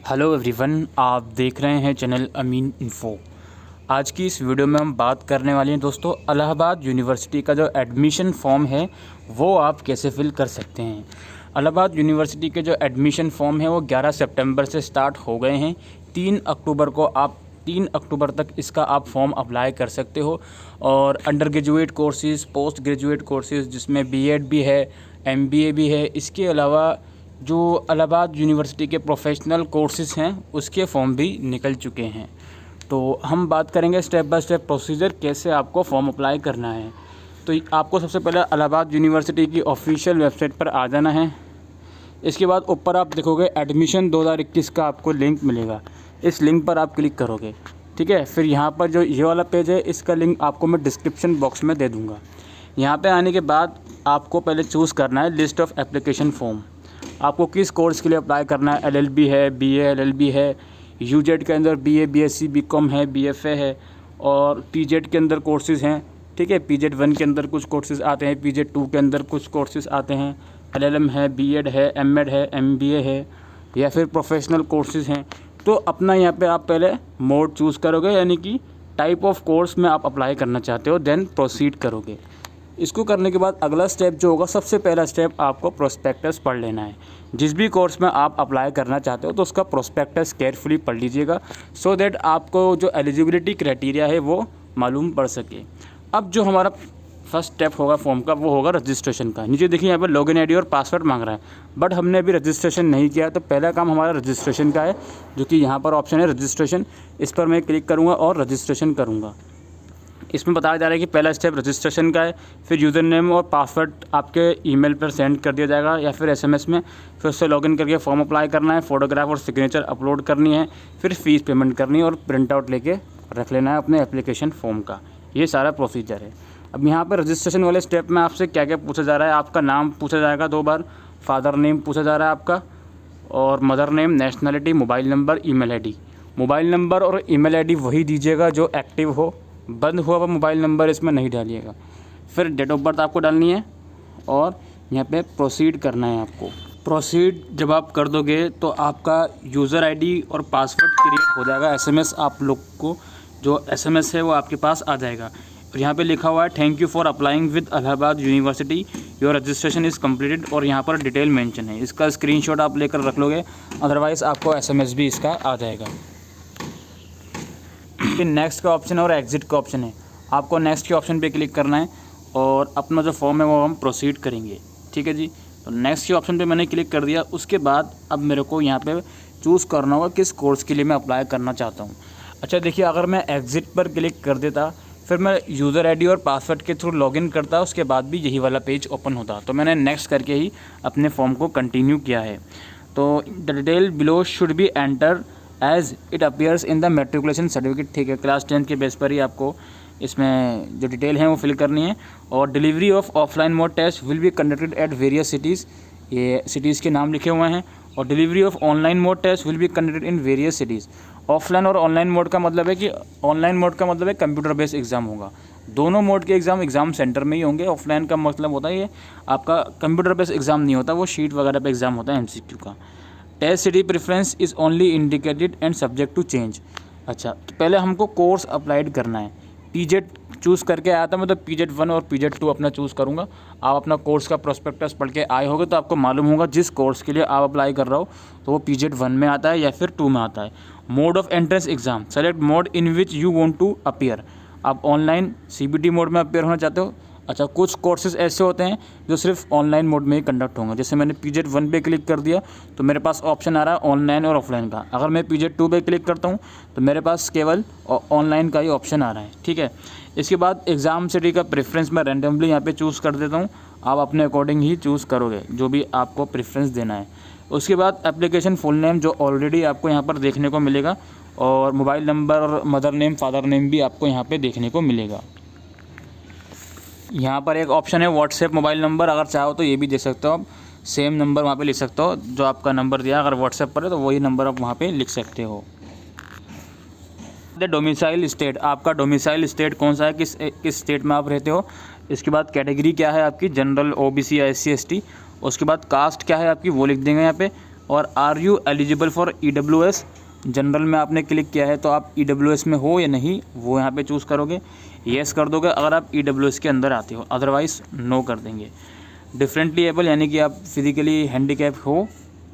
Hello everyone, आप देख रहे हैं चैनल अमीन इन्फो। आज की इस वीडियो में हम बात करने वाले हैं दोस्तों, इलाहाबाद यूनिवर्सिटी का जो एडमिशन फॉर्म है वो आप कैसे फिल कर सकते हैं। इलाहाबाद यूनिवर्सिटी के जो एडमिशन फॉर्म है वो 11 सितंबर से स्टार्ट हो गए हैं। 3 अक्टूबर तक इसका आप फॉर्म अप्लाई कर सकते हो। और under graduate courses, post graduate courses जिसमें बीएड भी है, एमबीए भी है, इसके अलावा जो इलाहाबाद यूनिवर्सिटी के प्रोफेशनल कोर्सेज़ हैं उसके फॉर्म भी निकल चुके हैं। तो हम बात करेंगे स्टेप बाय स्टेप प्रोसीजर कैसे आपको फॉर्म अप्लाई करना है। तो आपको सबसे पहले इलाहाबाद यूनिवर्सिटी की ऑफिशियल वेबसाइट पर आ जाना है। इसके बाद ऊपर आप देखोगे एडमिशन 2021 का आपको लिंक मिलेगा, इस लिंक पर आप क्लिक करोगे। ठीक है, फिर यहाँ पर जो ये वाला पेज है इसका लिंक आपको मैं डिस्क्रिप्शन बॉक्स में दे दूँगा। यहाँ पे आने के बाद आपको पहले चूज़ करना है लिस्ट ऑफ एप्लीकेशन फॉर्म। आपको किस कोर्स के लिए अप्लाई करना है, एलएलबी है, बीए एलएलबी है, यूजेड के अंदर बीए बीएससी बीकॉम है, बीएफए है, और पीजेड के अंदर कोर्सेज़ हैं। ठीक है, पीजेड 1 के अंदर कुछ कोर्सेज़ आते हैं, पीजेड 2 के अंदर कुछ कोर्सेज़ आते हैं, एलएलएम है, बीएड है, एमएड है, एमबीए है, या फिर प्रोफेशनल कोर्सेज़ हैं। तो अपना यहाँ पे आप पहले मोड चूज़ करोगे, यानी कि टाइप ऑफ कोर्स में आप अप्लाई करना चाहते हो, देन प्रोसीड करोगे। इसको करने के बाद अगला स्टेप जो होगा, सबसे पहला स्टेप आपको प्रोस्पेक्टस पढ़ लेना है। जिस भी कोर्स में आप अप्लाई करना चाहते हो तो उसका प्रोस्पेक्टस केयरफुली पढ़ लीजिएगा, सो दैट आपको जो एलिजिबिलिटी क्राइटेरिया है वो मालूम पड़ सके। अब जो हमारा फर्स्ट स्टेप होगा फॉर्म का वो होगा रजिस्ट्रेशन का। नीचे देखिए यहाँ पर लॉगिन आईडी और पासवर्ड मांग रहा है, बट हमने अभी रजिस्ट्रेशन नहीं किया, तो पहला काम हमारा रजिस्ट्रेशन का है, जो कि यहाँ पर ऑप्शन है रजिस्ट्रेशन। इस पर मैं क्लिक करूँगा और रजिस्ट्रेशन करूँगा। इसमें बताया जा रहा है कि पहला स्टेप रजिस्ट्रेशन का है, फिर यूज़र नेम और पासवर्ड आपके ईमेल पर सेंड कर दिया जाएगा या फिर एसएमएस में। फिर उससे लॉगिन करके फॉर्म अप्लाई करना है, फ़ोटोग्राफ और सिग्नेचर अपलोड करनी है, फिर फ़ीस पेमेंट करनी है और प्रिंट आउट लेके रख लेना है अपने एप्लीकेशन फॉर्म का। ये सारा प्रोसीजर है। अब यहाँ पर रजिस्ट्रेशन वाले स्टेप में आपसे क्या क्या पूछा जा रहा है, आपका नाम पूछा जाएगा 2 बार, फादर नेम पूछा जा रहा है आपका, और mother name, nationality, mobile number, email ID. Mobile number और ईमेल आईडी वही दीजिएगा जो एक्टिव हो, बंद हुआ हुआ मोबाइल नंबर इसमें नहीं डालिएगा। फिर डेट ऑफ बर्थ आपको डालनी है और यहाँ पे प्रोसीड करना है आपको। प्रोसीड जब आप कर दोगे तो आपका यूज़र आईडी और पासवर्ड क्रिएट हो जाएगा। एसएमएस आप लोग को जो एसएमएस है वो आपके पास आ जाएगा, और यहाँ पे लिखा हुआ है thank you for applying with Allahabad university, your registration is completed, और यहाँ पर डिटेल मेंशन है। इसका स्क्रीनशॉट आप लेकर रख लोगे, अदरवाइज़ आपको एसएमएस भी इसका आ जाएगा। फिर नेक्स्ट का ऑप्शन है और एग्जिट का ऑप्शन है। आपको नेक्स्ट के ऑप्शन पे क्लिक करना है और अपना जो फॉर्म है वो हम प्रोसीड करेंगे। ठीक है जी, तो नेक्स्ट के ऑप्शन पे मैंने क्लिक कर दिया। उसके बाद अब मेरे को यहाँ पे चूज़ करना होगा किस कोर्स के लिए मैं अप्लाई करना चाहता हूँ। अच्छा देखिए, अगर मैं एग्जिट पर क्लिक कर देता, फिर मैं यूज़र आईडी और पासवर्ड के थ्रू लॉगिन करता, उसके बाद भी यही वाला पेज ओपन होता। तो मैंने नेक्स्ट करके ही अपने फॉर्म को कंटिन्यू किया है। तो the detail below should be enter as it appears in the matriculation certificate. ठीक है, क्लास 10 के बेस पर ही आपको इसमें जो डिटेल है वो फिल करनी है। और delivery of offline mode test will be conducted at various cities, ये सिटीज़ के नाम लिखे हुए हैं। और delivery of online mode test will be conducted in various cities. Offline और ऑनलाइन मोड का मतलब है कि ऑनलाइन मोड का मतलब है कंप्यूटर बेस्ड एग्ज़ाम होगा। दोनों मोड के एग्ज़ाम सेंटर में ही होंगे। ऑफलाइन का मतलब होता है ये आपका कंप्यूटर बेस्ड एग्ज़ाम नहीं होता, वो शीट वगैरह पे एग्ज़ाम होता है एमसीक्यू का। Test city preference is only indicated and subject to change. अच्छा, तो पहले हमको कोर्स अप्लाइड करना है। पीजेड चूज़ करके आया था, मतलब पीजेड 1 और पीजेड 2 अपना चूज़ करूँगा। आप अपना कोर्स का प्रोस्पेक्टस पढ़ के आए होगे तो आपको मालूम होगा जिस कोर्स के लिए आप अप्लाई कर रहे हो तो वो पीजेड 1 में आता है या फिर 2 में आता है। Mode of entrance exam, select mode in which you want to appear. आप ऑनलाइन सीबीटी मोड में अपीयर होना चाहते हो। अच्छा, कुछ कोर्सेज़ ऐसे होते हैं जो सिर्फ ऑनलाइन मोड में ही कंडक्ट होंगे। जैसे मैंने पीजेड 1 पे क्लिक कर दिया तो मेरे पास ऑप्शन आ रहा है ऑनलाइन और ऑफलाइन का। अगर मैं पीजेड 2 पे क्लिक करता हूँ तो मेरे पास केवल ऑनलाइन का ही ऑप्शन आ रहा है। ठीक है, इसके बाद एग्ज़ाम सिटी का प्रेफरेंस मैं रैंडमली यहाँ पे चूज़ कर देता हूँ। आप अपने अकॉर्डिंग ही चूज़ करोगे जो भी आपको प्रेफरेंस देना है। उसके बाद एप्लीकेशन फुल नेम जो ऑलरेडी आपको यहाँ पर देखने को मिलेगा, और मोबाइल नंबर और मदर नेम, फादर नेम भी आपको यहाँ पर देखने को मिलेगा। यहाँ पर एक ऑप्शन है व्हाट्सएप मोबाइल नंबर, अगर चाहो तो ये भी दे सकते हो आप। सेम नंबर वहाँ पे लिख सकते हो जो आपका नंबर दिया, अगर व्हाट्सएप पर है तो वही नंबर आप वहाँ पे लिख सकते हो। डोमिसाइल स्टेट, आपका डोमिसाइल स्टेट कौन सा है, किस स्टेट में आप रहते हो। इसके बाद कैटेगरी क्या है आपकी, जनरल, ओबीसी या एससी एसटी। उसके बाद कास्ट क्या है आपकी वो लिख देंगे यहाँ पे। और are you eligible for EWS, general में आपने क्लिक किया है तो आप EWS में हो या नहीं वो यहाँ पे चूज़ करोगे, येस कर दोगे अगर आप EWS के अंदर आते हो, अदरवाइज़ नो कर देंगे। डिफरेंटली एबल यानी कि आप फिजिकली हैंडीकैप हो,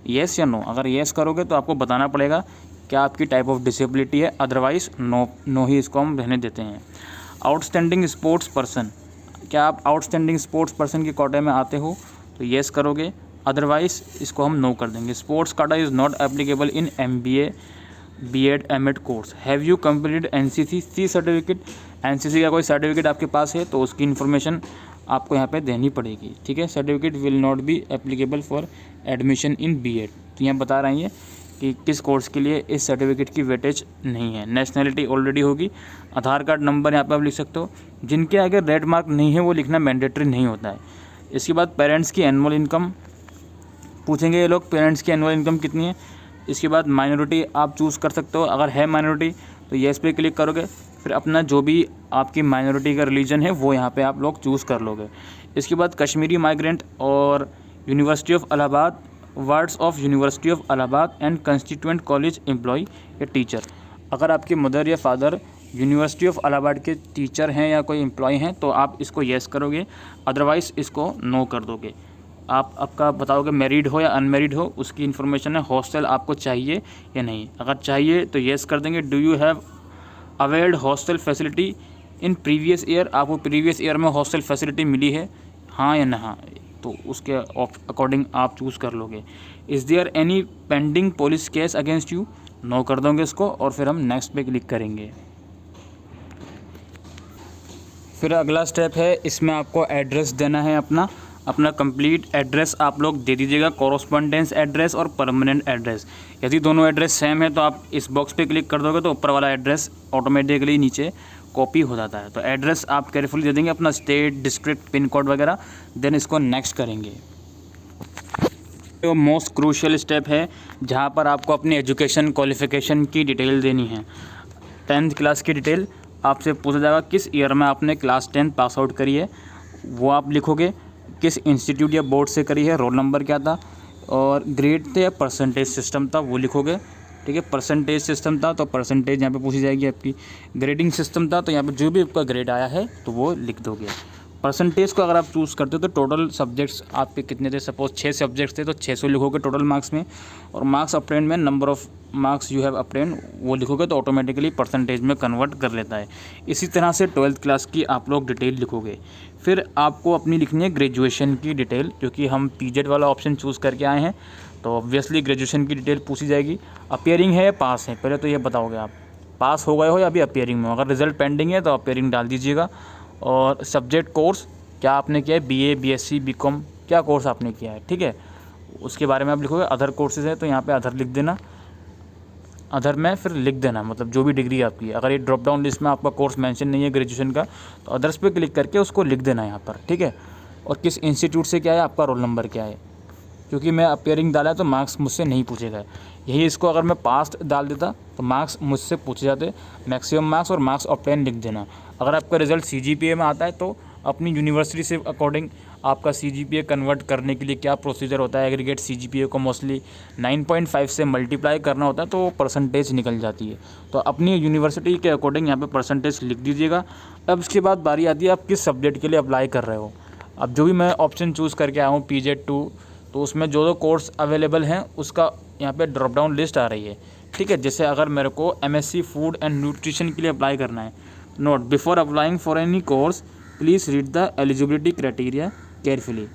येस या नो, अगर येस करोगे तो आपको बताना पड़ेगा क्या आपकी टाइप ऑफ डिसेबिलिटी है, अदरवाइज़ नो ही इसको हम रहने देते हैं। आउटस्टैंडिंग स्पोर्ट्स पर्सन, क्या आप आउटस्टैंडिंग स्पोर्ट्स पर्सन के कोटे में आते हो तो येस करोगे, अदरवाइज़ इसको हम नो कर देंगे। Sports quota is not applicable in MBA B.Ed M.Ed course. Have you completed NCC certificate, NCC का कोई सर्टिफिकेट आपके पास है तो उसकी इन्फॉर्मेशन आपको यहाँ पे देनी पड़ेगी, ठीक है। Certificate will not be applicable for admission in B.Ed, तो यहाँ बता रही है कि किस कोर्स के लिए इस सर्टिफिकेट की वेटेज नहीं है। नेशनैलिटी ऑलरेडी होगी, आधार कार्ड नंबर यहाँ पे आप लिख सकते हो, जिनके आगे रेड मार्क नहीं है वो लिखना मैंडेटरी नहीं होता है। इसके बाद पेरेंट्स की एनुअल इनकम पूछेंगे ये लोग, पेरेंट्स की एनुअल इनकम कितनी है। इसके बाद माइनॉरिटी आप चूज़ कर सकते हो, अगर है माइनॉरिटी तो येस पे क्लिक करोगे, फिर अपना जो भी आपकी माइनॉरिटी का रिलीजन है वो यहाँ पे आप लोग चूज़ कर लोगे। इसके बाद कश्मीरी माइग्रेंट और university of Allahabad, words of university of Allahabad and constituent college employ या टीचर। अगर आपके मदर या फादर यूनिवर्सिटी ऑफ इलाहाबाद के टीचर हैं या कोई एम्प्लॉय हैं तो आप इसको येस करोगे, अदरवाइज़ इसको नो कर दोगे। आप आपका बताओगे मैरिड हो या अनमेरिड हो, उसकी इन्फॉर्मेशन है। हॉस्टल आपको चाहिए या नहीं, अगर चाहिए तो येस कर देंगे। Do you have availed hostel facility in previous year, आपको प्रीवियस ईयर में हॉस्टल फैसिलिटी मिली है, हाँ या ना, तो उसके अकॉर्डिंग आप चूज़ कर लोगे। Is there any pending police case against you, no कर दोगे इसको और फिर हम नेक्स्ट पे क्लिक करेंगे। फिर अगला स्टेप है, इसमें आपको एड्रेस देना है, अपना कंप्लीट एड्रेस आप लोग दे दीजिएगा, कॉरस्पॉन्डेंस एड्रेस और परमानेंट एड्रेस। यदि दोनों एड्रेस सेम है तो आप इस बॉक्स पे क्लिक कर दोगे तो ऊपर वाला एड्रेस ऑटोमेटिकली नीचे कॉपी हो जाता है। तो एड्रेस आप केयरफुली दे देंगे, अपना स्टेट, डिस्ट्रिक्ट, पिन कोड वगैरह, देन इसको नेक्स्ट करेंगे। तो मोस्ट क्रूशियल स्टेप है जहाँ पर आपको अपनी एजुकेशन क्वालिफ़िकेशन की डिटेल देनी है। 10th क्लास की डिटेल आपसे पूछा जाएगा, किस ईयर में आपने क्लास 10 पास आउट करी है वो आप लिखोगे, किस इंस्टीट्यूट या बोर्ड से करी है, रोल नंबर क्या था और ग्रेड थे या परसेंटेज सिस्टम था वो लिखोगे, ठीक है। परसेंटेज सिस्टम था तो परसेंटेज यहाँ पे पूछी जाएगी आपकी। ग्रेडिंग सिस्टम था तो यहाँ पे जो भी आपका ग्रेड आया है तो वो लिख दोगे। परसेंटेज को अगर आप चूज़ करते हो तो टोटल सब्जेक्ट्स आपके कितने थे, सपोज 6 सब्जेक्ट्स थे तो 600 लिखोगे टोटल मार्क्स में, और मार्क्स अपटेन में number of marks you have obtain वो लिखोगे तो ऑटोमेटिकली परसेंटेज में कन्वर्ट कर लेता है। इसी तरह से 12th क्लास की आप लोग डिटेल लिखोगे। फिर आपको अपनी लिखनी है ग्रेजुएशन की डिटेल, क्योंकि हम PZ वाला ऑप्शन चूज़ करके आए हैं तो ऑब्वियसली ग्रेजुएशन की डिटेल पूछी जाएगी। अपियरिंग है या पास है, पहले तो ये बताओगे आप पास हो गए हो या अभी अपियरिंग में हो। अगर रिजल्ट पेंडिंग है तो अपियरिंग डाल दीजिएगा। और सब्जेक्ट कोर्स क्या आपने किया है, BA BSc BCom क्या कोर्स आपने किया है, ठीक है, उसके बारे में आप लिखोगे। अदर कोर्सेज है तो यहाँ पे अदर लिख देना, अदर में फिर लिख देना मतलब जो भी डिग्री आपकी है। अगर ये ड्रॉप डाउन लिस्ट में आपका कोर्स मेंशन नहीं है ग्रेजुएशन का तो अदर्स पे क्लिक करके उसको लिख देना यहाँ पर, ठीक है। और किस इंस्टीट्यूट से क्या है, आपका रोल नंबर क्या है, क्योंकि मैं अपियरिंग डाला है तो मार्क्स मुझसे नहीं पूछे गए। यही इसको अगर मैं पास्ट डाल देता तो मार्क्स मुझसे पूछे जाते, मैक्सिमम मार्क्स और मार्क्स ऑब्टेन लिख देना। अगर आपका रिजल्ट CGPA में आता है तो अपनी यूनिवर्सिटी से अकॉर्डिंग आपका CGPA कन्वर्ट करने के लिए क्या प्रोसीजर होता है, एग्रीगेट CGPA को मोस्टली 9.5 से मल्टीप्लाई करना होता है तो परसेंटेज निकल जाती है। तो अपनी यूनिवर्सिटी के अकॉर्डिंग यहाँ पे परसेंटेज लिख दीजिएगा। अब इसके बाद बारी आती है आप किस सब्जेक्ट के लिए अप्लाई कर रहे हो। अब जो भी मैं ऑप्शन चूज़ करके आया हूँ PZ2, तो उसमें जो कोर्स अवेलेबल हैं उसका यहाँ पे ड्रॉप डाउन लिस्ट आ रही है, ठीक है। जैसे अगर मेरे को MSc फूड एंड न्यूट्रिशन के लिए अप्लाई करना है, note before applying for any course please read the eligibility criteria carefully,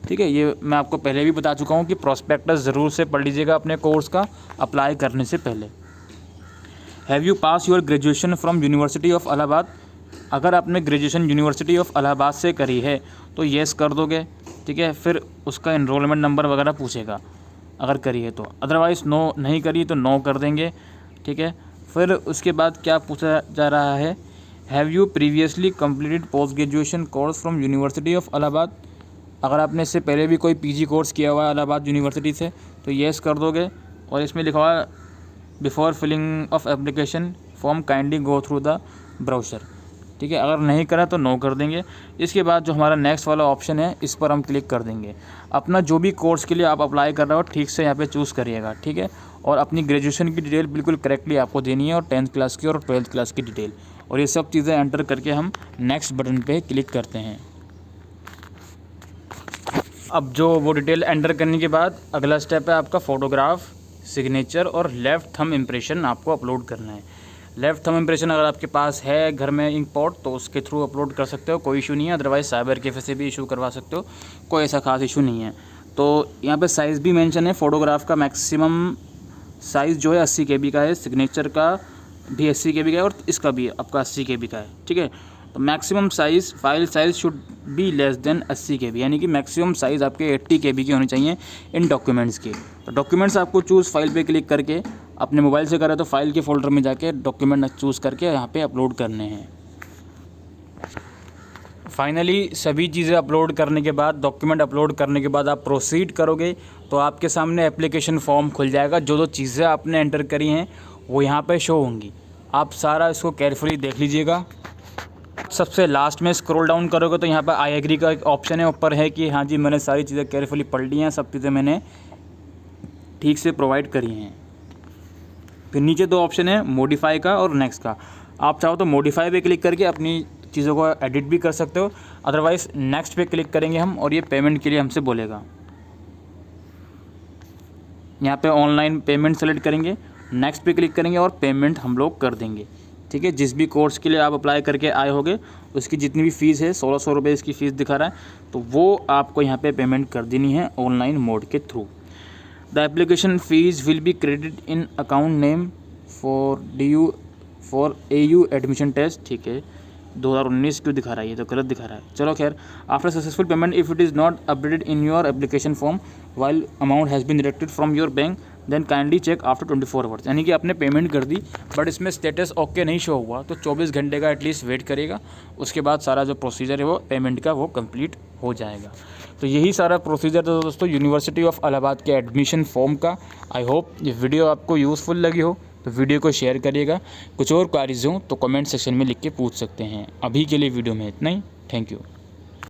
ठीक है। ये मैं आपको पहले भी बता चुका हूँ कि प्रोस्पेक्टस ज़रूर से पढ़ लीजिएगा अपने कोर्स का अप्लाई करने से पहले। Have you pass your graduation from university of Allahabad, अगर आपने ग्रेजुएशन यूनिवर्सिटी ऑफ इलाहाबाद से करी है तो येस कर दोगे, ठीक है। फिर उसका एनरोलमेंट नंबर वगैरह पूछेगा अगर करी है तो, अदरवाइज़ नो, नहीं करी तो नो कर देंगे, ठीक है। फिर उसके बाद क्या पूछा जा रहा है, have you previously completed post graduation course from university of Allahabad, अगर आपने इससे पहले भी कोई PG कोर्स किया हुआ है इलाहाबाद यूनिवर्सिटी से तो येस कर दोगे। और इसमें लिखा हुआ है before filling of application form kindly go through the browser, ठीक है। अगर नहीं करा तो नो कर देंगे। इसके बाद जो हमारा नेक्स्ट वाला ऑप्शन है इस पर हम क्लिक कर देंगे। अपना जो भी कोर्स के लिए आप अप्लाई कर रहे हो ठीक से यहाँ पे चूज़ करिएगा, ठीक है। और अपनी ग्रेजुएशन की डिटेल बिल्कुल करेक्टली आपको देनी है, और 10th क्लास की और 12th क्लास की डिटेल, और ये सब चीज़ें एंटर करके हम नेक्स्ट बटन पे क्लिक करते हैं। अब जो वो डिटेल एंटर करने के बाद अगला स्टेप है आपका फ़ोटोग्राफ, सिग्नेचर और लेफ़्ट थंब इम्प्रेशन आपको अपलोड करना है। लेफ़्ट थंब इम्प्रेशन अगर आपके पास है घर में इंपोर्ट तो उसके थ्रू अपलोड कर सकते हो, कोई इशू नहीं है। अदरवाइज़ साइबर कैफ़े से भी इशू करवा सकते हो, कोई ऐसा खास इशू नहीं है। तो यहाँ पे साइज़ भी मेंशन है। फ़ोटोग्राफ का मैक्सिमम साइज़ जो है 80 KB का है, सिग्नेचर का भी 80 KB का है, और इसका भी आपका 80 KB का है, ठीक है। तो maximum size, file size should be less than 80 KB, यानी कि मैक्सिमम साइज़ आपके 80 KB की होनी चाहिए इन डॉक्यूमेंट्स की। तो डॉक्यूमेंट्स आपको चूज़ फाइल पे क्लिक करके, अपने मोबाइल से करें तो फाइल के फोल्डर में जाके डॉक्यूमेंट चूज़ करके यहाँ पे अपलोड करने हैं। फाइनली सभी चीज़ें अपलोड करने के बाद, डॉक्यूमेंट अपलोड करने के बाद आप प्रोसीड करोगे तो आपके सामने एप्लीकेशन फॉर्म खुल जाएगा। जो जो चीज़ें आपने एंटर करी हैं वो यहाँ पे शो होंगी। आप सारा इसको केयरफुली देख लीजिएगा। सबसे लास्ट में स्क्रॉल डाउन करोगे तो यहाँ पर आई एग्री का एक ऑप्शन है, ऊपर है कि हाँ जी मैंने सारी चीज़ें केयरफुली पढ़ ली हैं, सब चीज़ें मैंने ठीक से प्रोवाइड करी हैं। फिर नीचे 2 ऑप्शन है, मॉडिफाई का और नेक्स्ट का। आप चाहो तो मॉडिफाई पे क्लिक करके अपनी चीज़ों को एडिट भी कर सकते हो, अदरवाइज़ नेक्स्ट पे क्लिक करेंगे हम और ये पेमेंट के लिए हमसे बोलेगा। यहाँ पे ऑनलाइन पेमेंट सेलेक्ट करेंगे, नेक्स्ट पे क्लिक करेंगे और पेमेंट हम लोग कर देंगे, ठीक है। जिस भी कोर्स के लिए आप अप्लाई करके आए होगे उसकी जितनी भी फ़ीस है, 1600 रुपये इसकी फ़ीस दिखा रहा है, तो वो आपको यहाँ पे पेमेंट कर देनी है ऑनलाइन मोड के थ्रू। The application fees will be credit in account name for AU admission test, ठीक है। 2019 क्यों दिखा रहा है, ये तो गलत दिखा रहा है। चलो खैर, after successful payment if it is not updated in your application form while amount has been deducted from your bank then kindly check after 24 hours, यानी कि आपने पेमेंट कर दी बट इसमें स्टेटस ओके नहीं शो हुआ तो 24 घंटे का एटलीस्ट वेट करेगा। उसके बाद सारा जो प्रोसीजर है वो पेमेंट का वो कंप्लीट हो जाएगा। तो यही सारा प्रोसीजर था दोस्तों यूनिवर्सिटी ऑफ इलाहाबाद के एडमिशन फॉर्म का। आई होप ये वीडियो आपको यूज़फुल लगी हो, तो वीडियो को शेयर करिएगा। कुछ और क्वारीज हो तो कमेंट सेक्शन में लिख के पूछ सकते हैं। अभी के लिए वीडियो में इतना ही। Thank you.